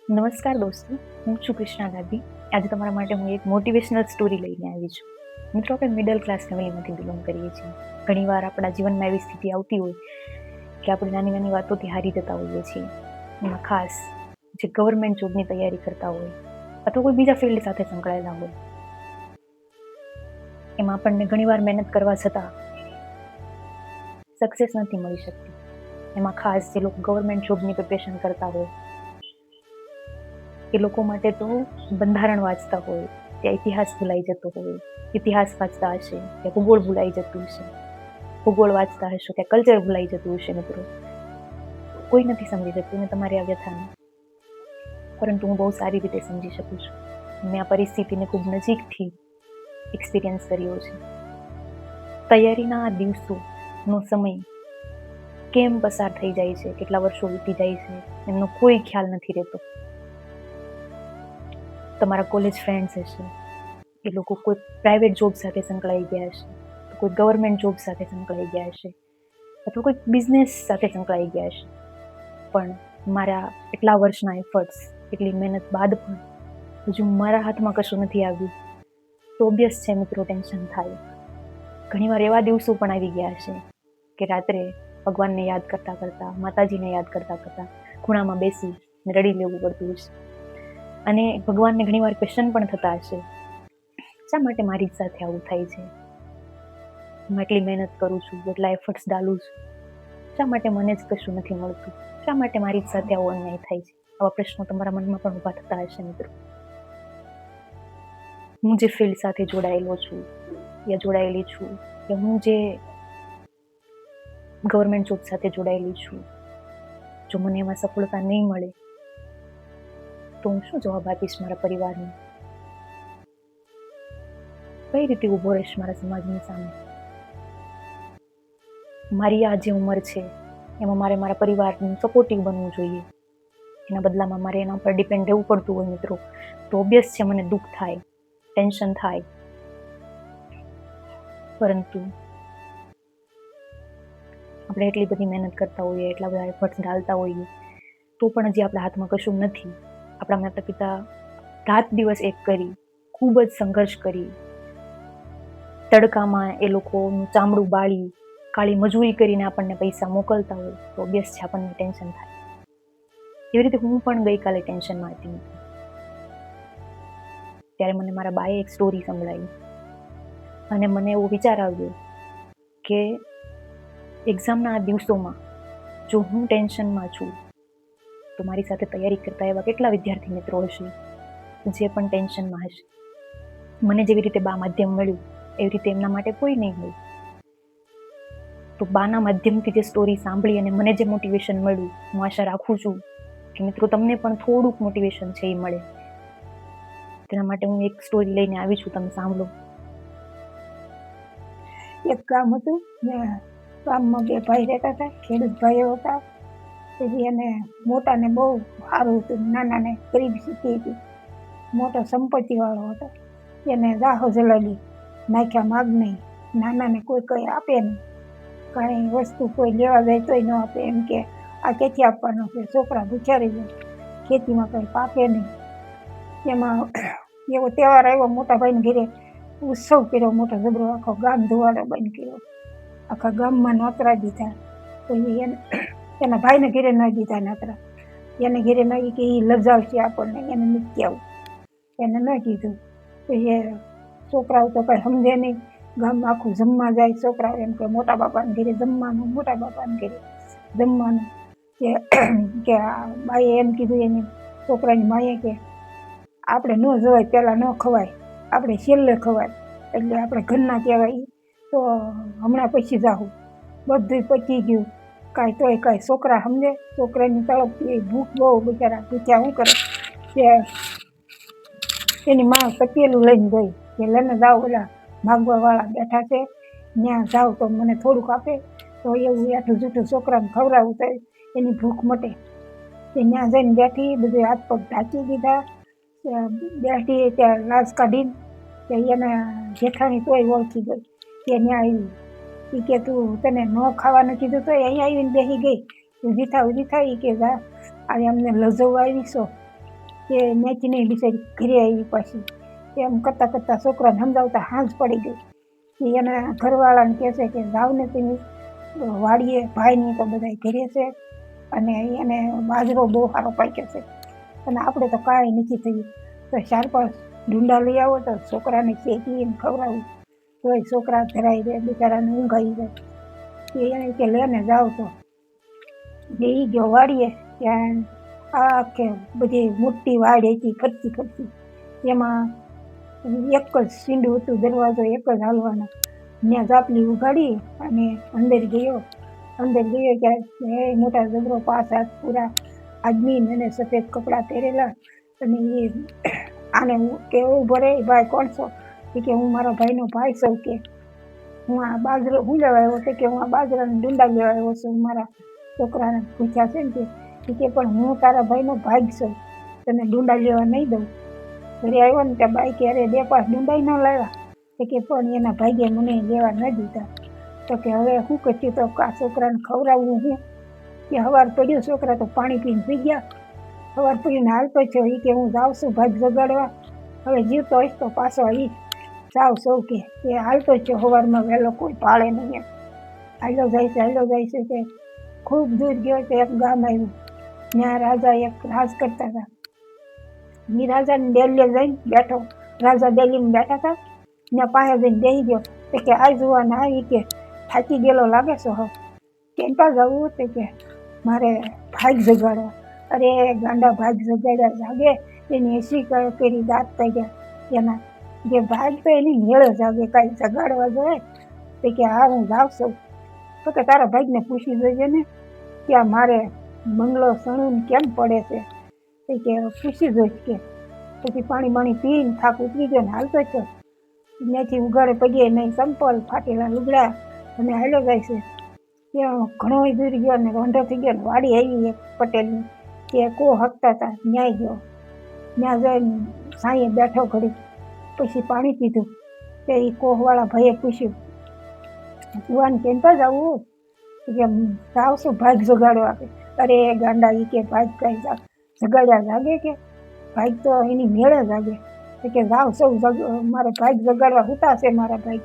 નમસ્કાર દોસ્તો, હું છું કૃષ્ણા ગાંધી. આજે તમારા માટે હું એક મોટિવેશનલ સ્ટોરી લઈને આવી છું. મિત્રો, આપણે મિડલ ક્લાસ ફેમિલીમાંથી બિલોંગ કરીએ છીએ. ઘણીવાર આપણા જીવનમાં એવી સ્થિતિ આવતી હોય કે આપણે નાની નાની વાતોથી હારી જતા હોઈએ છીએ. એમાં ખાસ જે ગવર્મેન્ટ જોબની તૈયારી કરતા હોય અથવા કોઈ બીજા ફિલ્ડ સાથે સંકળાયેલા હોય, એમાં આપણને ઘણીવાર મહેનત કરવા છતાં સક્સેસ નથી મળી શકતી. એમાં ખાસ જે લોકો ગવર્મેન્ટ જોબની પ્રિપેરેશન કરતા હોય એ લોકો માટે તો બંધારણ વાંચતા હોય ત્યાં ઇતિહાસ ભૂલાઈ જતો હોય, ઇતિહાસ વાંચતા હશે ત્યાં ભૂગોળ ભૂલાઈ જતું હશે, ભૂગોળ વાંચતા હશો ત્યાં કલ્ચર ભૂલાઈ જતું હશે. મિત્રો, કોઈ નથી સમજી શકતું ને તમારી આ વ્યથાને, પરંતુ હું બહુ સારી રીતે સમજી શકું છું. મેં આ પરિસ્થિતિને ખૂબ નજીકથી એક્સપિરિયન્સ કર્યો છે. તૈયારીના આ દિવસોનો સમય કેમ પસાર થઈ જાય છે, કેટલા વર્ષો વીતી જાય છે, એમનો કોઈ ખ્યાલ નથી રહેતો. તમારા કોલેજ ફ્રેન્ડ્સ હશે, એ લોકો કોઈ પ્રાઇવેટ જોબ સાથે સંકળાઈ ગયા હશે, કોઈ ગવર્મેન્ટ જોબ સાથે સંકળાઈ ગયા હશે, અથવા કોઈ બિઝનેસ સાથે સંકળાઈ ગયા હશે. પણ મારા એટલા વર્ષના એફર્ટ્સ, એટલી મહેનત બાદ પણ હજુ મારા હાથમાં કશું નથી આવ્યું તો ઓબ્વિયસ છે મિત્રો, ટેન્શન થાય. ઘણીવાર એવા દિવસો પણ આવી ગયા હશે કે રાત્રે ભગવાનને યાદ કરતાં કરતાં, માતાજીને યાદ કરતાં કરતાં ખૂણામાં બેસી રડી લેવું પડતું હશે. અને ભગવાનને ઘણીવાર ક્વેશ્ચન પણ થતા હશે, શા માટે મારી સાથે આવું થાય છે? હું એટલી મહેનત કરું છું, એટલા એફર્ટ્સ ડાલું છું, શા માટે મને જ કશું નથી મળતું? શા માટે મારી સાથે આવો અન્યાય થાય છે? આવા પ્રશ્નો તમારા મનમાં પણ ઊભા થતા હશે મિત્રો. હું જે ફિલ્ડ સાથે જોડાયેલો છું યા જોડાયેલી છું, કે હું જે ગવર્મેન્ટ જોબ સાથે જોડાયેલી છું, જો મને એમાં સફળતા નહીં મળે તો હું શું જવાબ આપીશ મારા પરિવારને? કઈ રીતે ઊભો રહીશ મારા સમાજની સામે? મારી આ જે ઉંમર છે એમાં મારે મારા પરિવારનું સપોર્ટિવ બનવું જોઈએ. એના બદલામાં મારે એના ઉપર ડિપેન્ડ રહેવું પડતું હોય મિત્રો, તો ઓબ્વિયસ છે મને દુઃખ થાય, ટેન્શન થાય. પરંતુ આપણે એટલી બધી મહેનત કરતા હોઈએ, એટલા બધા એફર્ટ્સ ડાલતા હોઈએ, તો પણ હજી આપણા હાથમાં કશું નથી. આપણા માતા પિતા રાત દિવસ એક કરી, ખૂબ જ સંઘર્ષ કરી, તડકામાં એ લોકોનું ચામડું બાળી, કાળી મજૂરી કરીને આપણને પૈસા મોકલતા હોય તો ઓબ્વિયસ છે આપણને ટેન્શન થાય. એવી રીતે હું પણ ગઈકાલે ટેન્શનમાં હતી. ત્યારે મને મારા બાએ એક સ્ટોરી સંભળાવી અને મને એવો વિચાર આવ્યો કે એક્ઝામના આ દિવસોમાં જો હું ટેન્શનમાં છું તો મારી સાથે તૈયારી કરતા એવા કેટલા વિદ્યાર્થી મિત્રો હશે જે પણ ટેન્શનમાં હશે. મને જેવી રીતે બા માધ્યમ મળ્યું એવી રીતે એમના માટે કોઈ નહીં હોય. તો બાના માધ્યમથી જે સ્ટોરી સાંભળી અને મને જે મોટિવેશન મળ્યું, હું આશા રાખું છું કે મિત્રો તમને પણ થોડુંક મોટિવેશન છે એ મળે. તેના માટે હું એક સ્ટોરી લઈને આવી છું, તમે સાંભળો. એક ગામ હતું ને ગામમાં બે ભાઈ રહેતા હતા, ખેડૂત ભાઈઓ હતા. પછી એને મોટાને બહુ સારું હતું, નાનાને ગરીબ સ્થિતિ હતી. મોટો સંપત્તિ વાળો હતો, એને રાહો જલાલી નાખ્યા માગ નહીં. નાનાને કોઈ કઈ આપે નહીં, કાંઈ વસ્તુ કોઈ લેવા જાય તોય ન આપે. એમ કે આ ક્યાંથી આપવાનો છે? છોકરા ભૂખ્યા રહી જાય, ખેતીમાં કંઈ પાકે નહીં. એમાં એવો તહેવાર આવ્યો, મોટા ભાઈને ઘરે ઉત્સવ કર્યો મોટો જબરો, આખો ગામ ધુવાડો બંધ કર્યો, આખા ગામમાં નોતરા દીધા. પછી એના ભાઈને ઘરે ન દીધા નોતરા, એને ઘરે ન કે એ લજાવશે આપણને, એને નથી આવું, એને ન કીધું. પછી છોકરાઓ તો કંઈ સમજે નહીં, ગામમાં આખું જમવા જાય. છોકરાઓ એમ કે મોટા બાપાને ઘરે જમવાનું, મોટા બાપાને ઘરે જમવાનું. કે બાઈએ એમ કીધું, એની છોકરાની માએ કે આપણે ન જવાય, પહેલાં ન ખવાય, આપણે છેલ્લે ખવાય, એટલે આપણે ઘરના કહેવાય તો હમણાં પછી જાઉં. બધું પચી ગયું, કાંઈ તોય કાંઈ છોકરા સમજે? છોકરાની તળપથી ભૂખ બહુ, બિચારા ભૂખ્યા શું કરે કે એની માં તપેલું લઈને ગઈ કે લઈને જાઓ, ઓલા માગવાવાળા બેઠા છે ત્યાં જાઓ તો મને થોડુંક આપે, તો એવું આટલું જૂઠું છોકરાને ખવડાવું તો એની ભૂખ મટે. તે ત્યાં જઈને બેઠી, બધું હાથ પગ ઢાંકી દીધા, બેઠી ત્યાં લાશ કાઢીને કે એને જેઠાણી તોય ઓળખી ગઈ કે ત્યાં આવી. એ કે તું તને ન ખાવાનું કીધું તો અહીંયા આવીને બેસી ગઈ, ઊભી થા ઊભી થા. એ કે જા, આજે અમને લજવવા આવી છો. કે મેચીને બિચારી ઘરે આવી પાછી. એમ કરતાં કરતાં છોકરાને સમજાવતા સાંજ પડી ગઈ. એ એના ઘરવાળાને કહે છે કે જાવ ને તમે વાડીએ, ભાઈની તો બધા ઘરે છે અને એને બાજરો બહુ સારો પાક્યો છે અને આપણે તો કાંઈ નથી થયું, તો 4-5 ડુંડા લઈ આવો તો છોકરાને શેકીને ખવડાવું. તોય છોકરા ધરાઈ જાય, બિચારાને ઊંઘ આવી જાય. એને કે લેને જાવ તો એ ગયો વાડીએ. ત્યાં આખે બધી મોટી વાડ હતી ફરતી ફરતી. એમાં એક જ સીંડું હતું, દરવાજો એક જ હાલવાનો. ત્યાં ઝાપલી ઉગાડી અને અંદર ગયો ત્યારે મોટા જબરો 5 હાથ પૂરા આદમી અને સફેદ કપડાં પહેરેલા. અને એ આને કે ઉભો રે ભાઈ, કોણ છો? કે હું મારા ભાઈનો ભાઈ છું. કે હું આ બાજરો હું લેવા આવ્યો? કે હું આ બાજરાના ડુંડા લેવા આવ્યો છું, મારા છોકરાને પૂછ્યા છે ને. કે પણ હું તારા ભાઈનો ભાગ છું, તને ડુંડા લેવા નહીં દઉં. ઘરે આવ્યો ને ત્યાં બાઈ કે અરે 2-5 ડુંડા ન લાવ્યા? કે પણ એના ભાગે મને લેવા ન દીધા. તો કે હવે શું કર્યું? તો આ છોકરાને ખવડાવવું હું? કે સવાર પડ્યું, છોકરા તો પાણી પીને પી ગયા. સવાર પડ્યું ને હાલતો છો કે હું જાઉં છું ભાગ જગાડવા, હવે જીવતો હોય તો પાછો આવી જાવ સૌ. કે હાલતો છો સવારમાં વહેલો, કોઈ પાળે નહીં. એમ હાલ્યો જાય છે કે ખૂબ દૂર ગયો તો એક ગામ આવ્યું. ત્યાં રાજા એક રાજ કરતા હતા. એ રાજાને ડેલીએ જઈને બેઠો. રાજા ડેલીમાં બેઠા હતા, ત્યાં પાસે જઈને બેસી ગયો. તો કે આ જોવાને આવી કે થાકી ગયેલો લાગે છો? હવે કેમ પા જવું? તો કે મારે ભાગ જગાડવા. અરે ગાંડા, ભાગ જગાડ્યા જાગે એની એસી કરી દાંત થઈ ગયા એના. જે ભાગ તો એની મેળે જાગે, કાંઈ જગાડવા જોઈએ? તો કે હા હું જાઉં છું. તો કે તારા ભાઈને પૂછી જોઈજે ને કે આ મારે બંગલો સણું કેમ પડે છે. તો કે પૂછી જોઈશ. કે પછી પાણી પીને થાક ઉતરી ગયો ને હાલતો છો. ત્યાંથી ઉઘાડે પગે નહીં, ચંપલ, ફાટેલા લુગડા અને હાલ્યો જાય છે. ત્યાં ઘણો દૂર ગયો ને રોંઢો થઈ ગયો ને વાડી આવી એક પટેલની. કે કો હકતા હતા, ન્યાય ગયો. ત્યાં જઈને સાંયે બેઠો ઘડી, પછી પાણી પીધું. તો એ કોહવાળા ભાઈએ પૂછ્યું, જુવાન કેમ પા જવું? કે જાવ છું ભાગ જગાડવા. અરે ગાંડા, એ કે ભાગ કઈ જગાડ્યા જાગે? કે ભાગ તો એની મેળે જાગે. કે જાવ સૌ મારે ભાગ જગાડવા હુતા છે મારા ભાગ.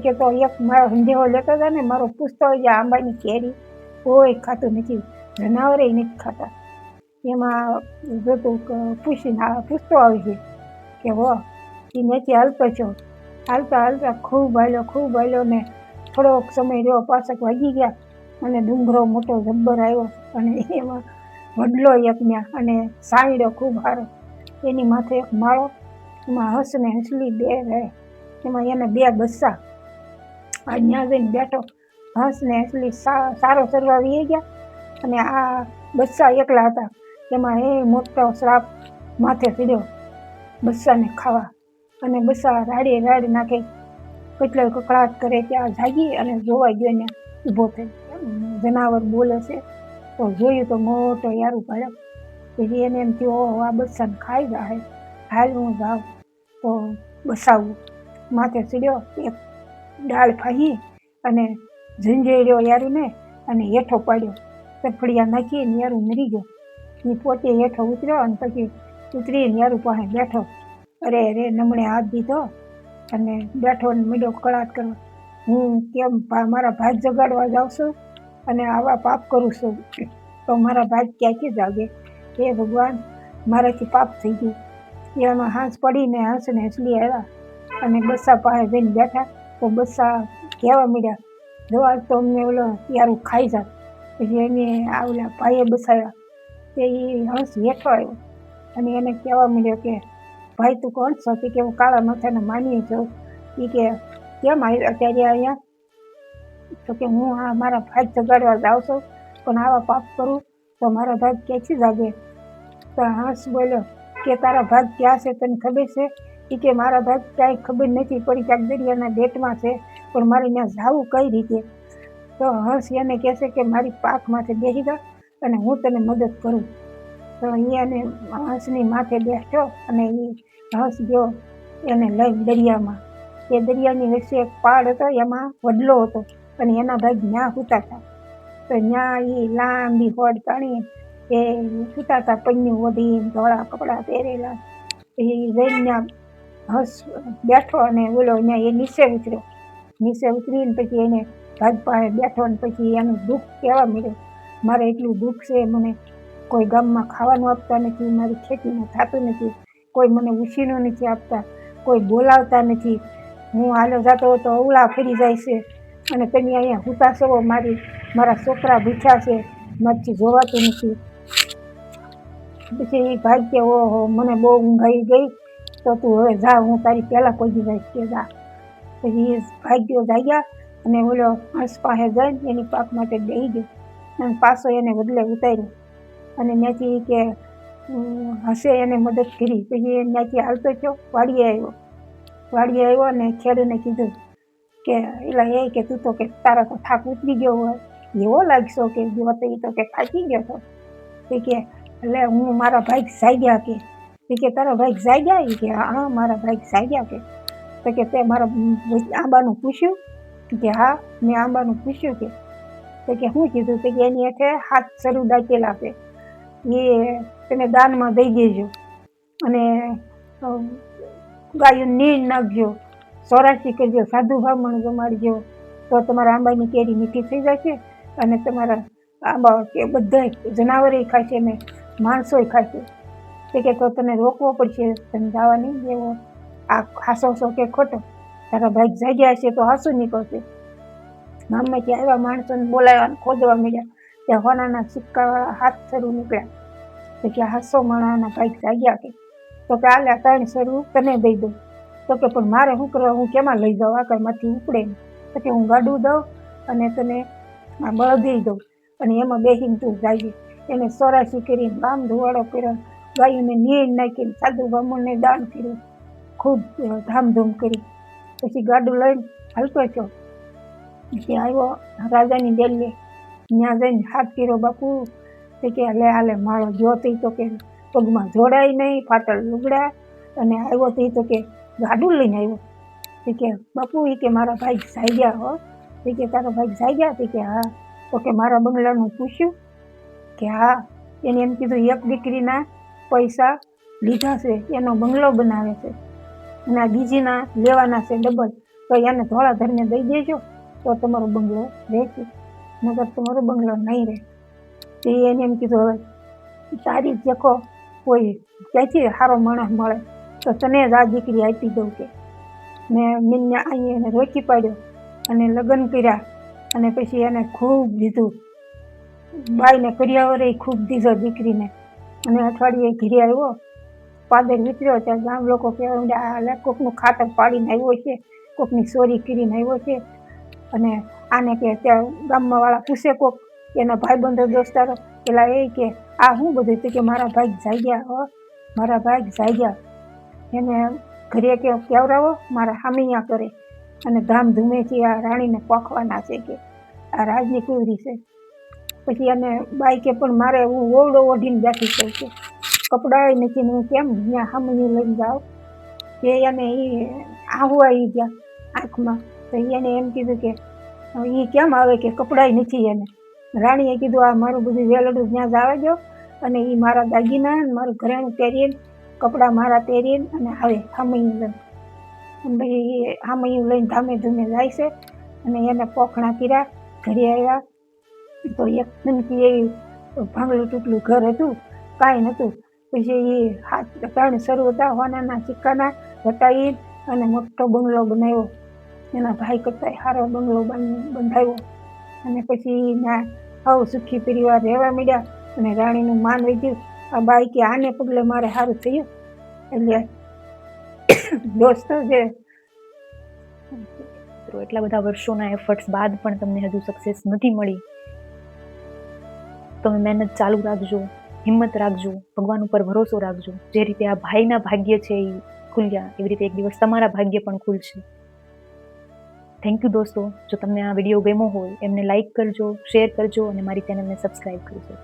કે તો એક મારો સંદેહો લેતો હતા ને, મારો પૂછતો હોય આંબાની કેરી કોઈ ખાતું નથી, જનાવરે નથી ખાતા. એમાં જોતું પૂછીને પૂછતો આવી છે કે હો એ નથી હાલતો છો. હાલતા ખૂબ હાલ્યો ને થોડોક સમય રહ્યો, પાછક વાગી ગયા અને ડુંગરો મોટો જબ્બર આવ્યો અને એમાં વડલો એક ત્યાં અને સાંયડો ખૂબ સારો. એની માથે એક માળો, એમાં હંસ ને હંસલી 2 રહે. એમાં એને 2 બચ્ચા. ત્યાં જઈને બેઠો. હંસ ને હંસલી સારો ચરવા વી ગયા અને આ બચ્ચા એકલા હતા. એમાં મોટો શ્રાપ માથે ચડ્યો બચ્ચાને ખાવા. અને બચ્ચા રાડે નાખે, કેટલો કકળાટ કરે. ત્યાં જાગી અને જોવા ગયો ને ઊભો થઈ. જનાવર બોલે છે તો જોયું તો મોટો યારું ભાડ્યો. પછી એને એમ થયું આ બચ્ચાને ખાઈ જાય, હાલ હું જાઉં તો બસાવું. માથે ચડ્યો, એક ડાળ ફાહી અને ઝંઝેર્યો યારુંને અને હેઠો પાડ્યો. તફડિયા નાખીને યારું મરી ગયો. એ પોતે હેઠો ઉતર્યો અને પછી ઉતરીને યારું પાસે બેઠો. અરે નમણે હાથ દીધો અને બેઠો ને મીડો કળાટ કરવા. હું કેમ મારા ભાગ જગાડવા જાઉં છું અને આવા પાપ કરું છું, તો મારા ભાગ ક્યાંથી જાગે? હે ભગવાન, મારાથી પાપ થઈ ગયું. એમાં હાંસ પડીને હંસ ને હંસલી આવ્યા અને બચ્ચા પાસે જઈને બેઠા. તો બચ્ચા કહેવા માંડ્યા, જો આજ તો અમને ઓલો યારું ખાઈ જાત. પછી એને ઓલા ભાઈએ બસાવ્યા. તે એ હંસ હેઠો આવ્યો અને એને કહેવા માંડ્યો કે ભાઈ તું કોણ છો? કે હું કાળા માથાના માની છું. એ કે કેમ આવ્યો અત્યારે અહીંયા? તો કે હું મારા ભાગ જગાડવા જાઉં છું, પણ આવા પાપ કરું તો મારા ભાગ ક્યાંથી જાગે? તો હંસ બોલ્યો કે તારા ભાગ ક્યાં છે તને ખબર છે? એ કે મારા ભાગ ક્યાંય ખબર નથી પડી, ક્યાંક દરિયાના બેટમાં છે, પણ મારે ત્યાં જાવું કઈ રીતે? તો હંસ એને કહેશે કે મારી પાખ માથે બેસી જા અને હું તને મદદ કરું. તો એને હંસની માથે બેઠો અને એ હંસ ગયો એને લઈ દરિયામાં. એ દરિયાની વચ્ચે એક પહાડ હતો, એમાં વડલો હતો અને એના ભાગ ત્યાં સૂતા હતા. તો ત્યાં એ લાંબી હોડ તાણી એ સૂતા હતા પન્યું ઓઢીને ધોળા કપડાં પહેરેલા. પછી જઈને ત્યાં બેઠો અને ઓલો અહીંયા એ નીચે ઉતર્યો. નીચે ઉતરીને પછી એને ભાગ પાસે બેઠો ને પછી એનું દુઃખ કહેવા મળ્યું, મારે એટલું દુઃખ છે, મને કોઈ ગામમાં ખાવાનું આપતા નથી, મારી ખેતીમાં થતું નથી, કોઈ મને ઉછીનું નથી આપતા, કોઈ બોલાવતા નથી, હું હાલો જતો તો અવળા ફરી જાય છે અને તમે અહીંયા સૂતા છો, મારા છોકરા ભૂખ્યા છે, મારથી જોવાતું નથી. પછી એ ભાઈ કે ઓહો મને બહુ ઊંઘ આવી ગઈ, તો તું હવે જા, હું તારી પહેલાં કોઈ દિવસ કે જા. પછી એ ભાગ્યો જાગ્યા અને ઓલો હંસ પાસે જઈને એની પાક માટે બેસી ગયો અને પાછો એને બદલે ઉતાર્યો અને ત્યાંથી કે હસે એને મદદ કરી. પછી એ ત્યાંથી હાલતો થયો, વાડીએ આવ્યો અને ખેડૂને કીધું કે એલા એ કે તું તો કે તારા તો થાક ઉતરી ગયો હોય, એવો લાગશો કે જેવો તો એ તો કે થાકી ગયો હતો. એ કે એટલે હું મારા ભાઈ જાગ્યા કે તારા ભાઈ જાગ્યા? એ કે હા મારા ભાઈ જાગ્યા કે તે મારા આંબાનું પૂછ્યું? કે હા મેં આંબાનું પૂછ્યું કે શું કીધું? કે એની હેઠે 7 સરું દાચેલા છે, એ તમે દાનમાં દઈ દેજો અને ગાયું નીણ નાખજો, 84 કરજો, સાધુ બ્રાહ્મણ જમાડજો, તો તમારા આંબાની કેરી મીઠી થઈ જશે અને તમારા આંબા કે બધા જનાવરે ખાશે ને માણસો ખાશે. કે તો તને રોકવો પડશે, તને જવા નહીં દેવો. આ હાસો છો કે ખોટો? તારા ભાઈ જાગ્યા હશે તો હાસું નીકળશે. ગામમાંથી આવ્યા માણસોને બોલાવ્યા, ખોદવા મળ્યા, ત્યાં હોનાના સિક્કાવાળા 7 સરું નીકળ્યા. કે હાસો માણાના ભાઈ જાગ્યા કે તો કે આલે 3 સરું તને દઈ દઉં. તો કે પણ મારે શું કરવા, હું કેમાં લઈ જાઉં, આકામાંથી ઉપડે ને. તો કે હું ગાડું દઉં અને તને આ બળદી દઉં અને એમાં બેસીને તું જાગી. એને 84 કરીને રામ ધુવાડો કર્યો, ગાયોને નીણ નાખીને સાધુ બ્રાહ્મણને દાન કર્યું, ખૂબ ધામધૂમ કરી. પછી ગાડું લઈને હાલતો થયો, ત્યાં આવ્યો રાજાની ડેલીએ. ત્યાં જઈને હાથ કર્યો, બાપુ કે હાલે મારો જ્યોતિ તો કે પગમાં જોડાય નહીં, પાતળ લુગડા અને આવ્યો તો કે ગાડું લઈને આવ્યો. કે બાપુ એ કે મારા ભાઈ જાગ્યા હો. કે તારા ભાઈ જાગ્યા? કે હા. તો કે મારા બંગલાનું પૂછ્યું? કે હા. એને એમ કીધું એક દીકરીના પૈસા લીધા છે, એનો બંગલો બનાવે છે અને આ બીજીના લેવાના છે ડબલ, તો એને ધોળા ધરને દઈ દેજો તો તમારો બંગલો રહેશે, નગર તમારો બંગલો નહીં રહે. તે એને એમ કીધું હવે તારી દેખો કોઈ ક્યાંથી સારો માણસ મળે તો તને જ આ દીકરી આપી દઉં. કે મેં અહીંયા એને રોકી પાડ્યો અને લગ્ન કર્યા અને પછી એને ખૂબ દીધું, બાઈને કરિયાવરે ખૂબ દીધો દીકરીને. અને અઠવાડિયે ઘરે આવ્યો, પાદર વિતર્યો, ત્યાં ગામ લોકો કહેવા કોકનું ખાતર પાડીને આવ્યો છે, કોકની ચોરી કરીને આવ્યો છે. અને આને કે ત્યાં ગામમાં વાળા પૂછે કોક એના ભાઈબંધો દોસ્તારો, પેલા એ કે આ શું બધું? તો કે મારા ભાઈ જાગ્યા હો, મારા ભાઈ જાગ્યા. એને ઘરે કેવરાવો, મારા હામિયા કરે અને ધામધૂમેથી આ રાણીને પોખવાના છે, કે આ રાજની કુવરી છે. પછી એને બાઈ કે પણ મારે હું ઓવડો ઓઢીને બેઠી છું, કે કપડાં નથી ને હું કેમ ત્યાં હામિયું લઈને જાઉં. કે એને એ આવું આવી ગયા આંખમાં. તો એને એમ કીધું કે એ કેમ આવે, કે કપડાં નથી એને. રાણીએ કીધું આ મારું બધું વેલડું ત્યાં જ આવે ગયો અને એ મારા દાગીના મારું ઘરેણું પહેરીને કપડાં મારા પહેરીને અને આવે હામૈયું લઈને. પછી હામૈયું લઈને ધામે ધૂમે જાય છે અને એને પોખણા કર્યા. ઘરે આવ્યા તો એક નમકી એવી ભાંગલું તૂટલું ઘર હતું, કાંઈ નહોતું. પછી એ 3 સરું હતા હોનાના સિક્કાના વટાવી અને મોટો બંગલો બનાવ્યો, એના ભાઈ કરતા સારો બંગલો બંધાવ્યો. અને પછી ત્યાં આવું સુખી પરિવાર રહેવા મળ્યા અને રાણીનું માન વધ્યું. આ બાઈ કે આને પગલે મારે સારું થયું. એટલે દોસ્તો છે એટલા બધા વર્ષોના એફર્ટ્સ બાદ પણ તમને હજુ સક્સેસ નથી મળી, તમે મહેનત ચાલુ રાખજો, હિંમત રાખજો, ભગવાન ઉપર ભરોસો રાખજો. જે રીતે આ ભાઈના ભાગ્ય છે એ ખુલ્યા, એવી રીતે એક દિવસ તમારા ભાગ્ય પણ ખુલશે. થેન્ક યુ દોસ્તો. જો તમને આ વિડીયો ગમ્યો હોય એમને લાઈક કરજો, શેર કરજો અને મારી ચેનલને સબસ્ક્રાઈબ કરજો.